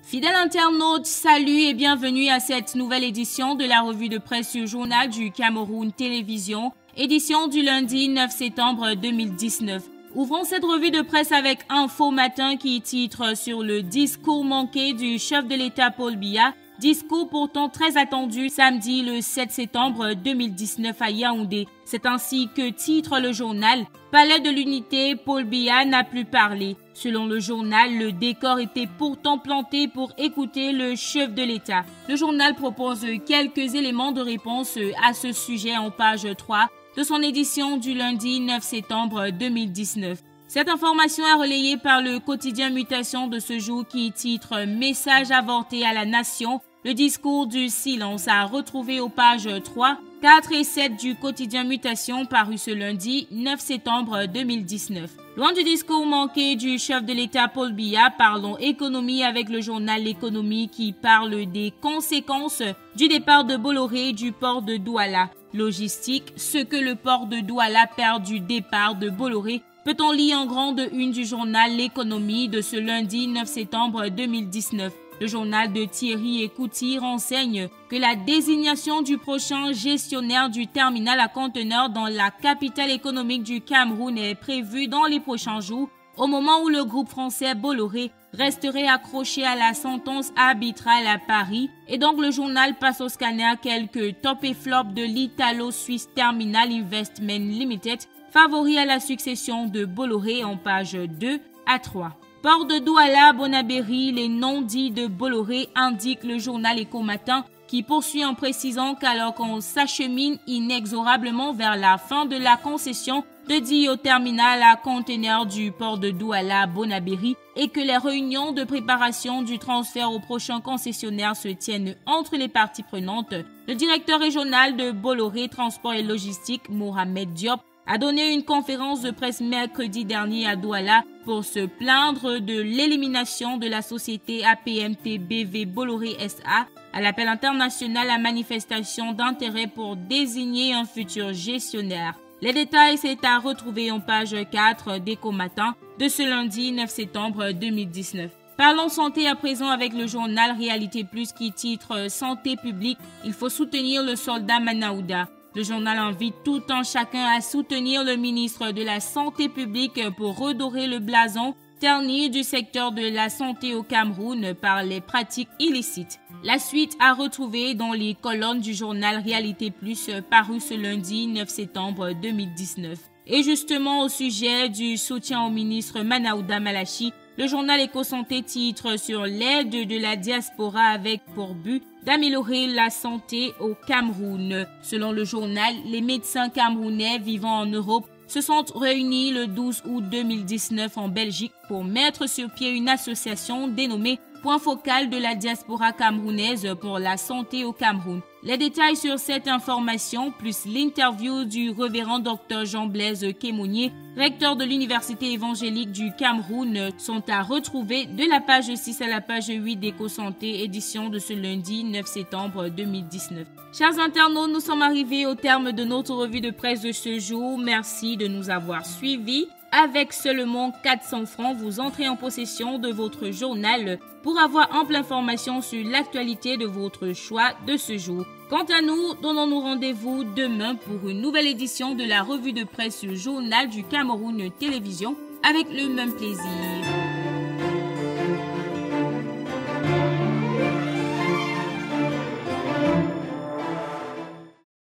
Fidèles internautes, salut et bienvenue à cette nouvelle édition de la revue de presse du Journal du Cameroun Télévision, édition du lundi 9 septembre 2019. Ouvrons cette revue de presse avec Info Matin qui titre sur le discours manqué du chef de l'État Paul Biya, discours pourtant très attendu samedi le 7 septembre 2019 à Yaoundé. C'est ainsi que titre le journal « Palais de l'Unité, Paul Biya n'a plus parlé ». Selon le journal, le décor était pourtant planté pour écouter le chef de l'État. Le journal propose quelques éléments de réponse à ce sujet en page 3 de son édition du lundi 9 septembre 2019. Cette information est relayée par le quotidien Mutation de ce jour qui titre « Message avorté à la nation ». Le discours du silence à retrouver aux pages 3, 4 et 7 du quotidien Mutation paru ce lundi 9 septembre 2019. Loin du discours manqué du chef de l'État Paul Biya, parlons économie avec le journal L'économie qui parle des conséquences du départ de Bolloré du port de Douala. Logistique, ce que le port de Douala perd du départ de Bolloré, peut-on lire en grande une du journal L'économie de ce lundi 9 septembre 2019. Le journal de Thierry Écouty renseigne que la désignation du prochain gestionnaire du terminal à conteneurs dans la capitale économique du Cameroun est prévue dans les prochains jours, au moment où le groupe français Bolloré resterait accroché à la sentence arbitrale à Paris. Et donc le journal passe au scanner quelques top et flop de l'Italo-Suisse Terminal Investment Limited, favori à la succession de Bolloré en page 2 à 3. Port de Douala, Bonabéry, les non-dits de Bolloré indiquent le journal Écho Matin qui poursuit en précisant qu'alors qu'on s'achemine inexorablement vers la fin de la concession de au terminal à conteneurs du port de Douala, Bonabéry et que les réunions de préparation du transfert au prochain concessionnaire se tiennent entre les parties prenantes, le directeur régional de Bolloré Transport et Logistique, Mohamed Diop, a donné une conférence de presse mercredi dernier à Douala pour se plaindre de l'élimination de la société APMT BV Bolloré SA à l'appel international à manifestation d'intérêt pour désigner un futur gestionnaire. Les détails, c'est à retrouver en page 4 d'Écho Matin de ce lundi 9 septembre 2019. Parlons santé à présent avec le journal Réalité Plus qui titre « Santé publique, il faut soutenir le soldat Manaouda ». Le journal invite tout un chacun à soutenir le ministre de la Santé publique pour redorer le blason terni du secteur de la santé au Cameroun par les pratiques illicites. La suite à retrouver dans les colonnes du journal Réalité Plus paru ce lundi 9 septembre 2019. Et justement au sujet du soutien au ministre Manaouda Malachi, le journal Éco-Santé titre sur l'aide de la diaspora avec pour but d'améliorer la santé au Cameroun. Selon le journal, les médecins camerounais vivant en Europe se sont réunis le 12 août 2019 en Belgique pour mettre sur pied une association dénommée Point focal de la diaspora camerounaise pour la santé au Cameroun. Les détails sur cette information, plus l'interview du révérend Dr Jean-Blaise Kémonier, recteur de l'Université évangélique du Cameroun, sont à retrouver de la page 6 à la page 8 d'Éco-Santé, édition de ce lundi 9 septembre 2019. Chers internautes, nous sommes arrivés au terme de notre revue de presse de ce jour. Merci de nous avoir suivis. Avec seulement 400 francs, vous entrez en possession de votre journal pour avoir ample information sur l'actualité de votre choix de ce jour. Quant à nous, donnons-nous rendez-vous demain pour une nouvelle édition de la revue de presse Journal du Cameroun Télévision avec le même plaisir.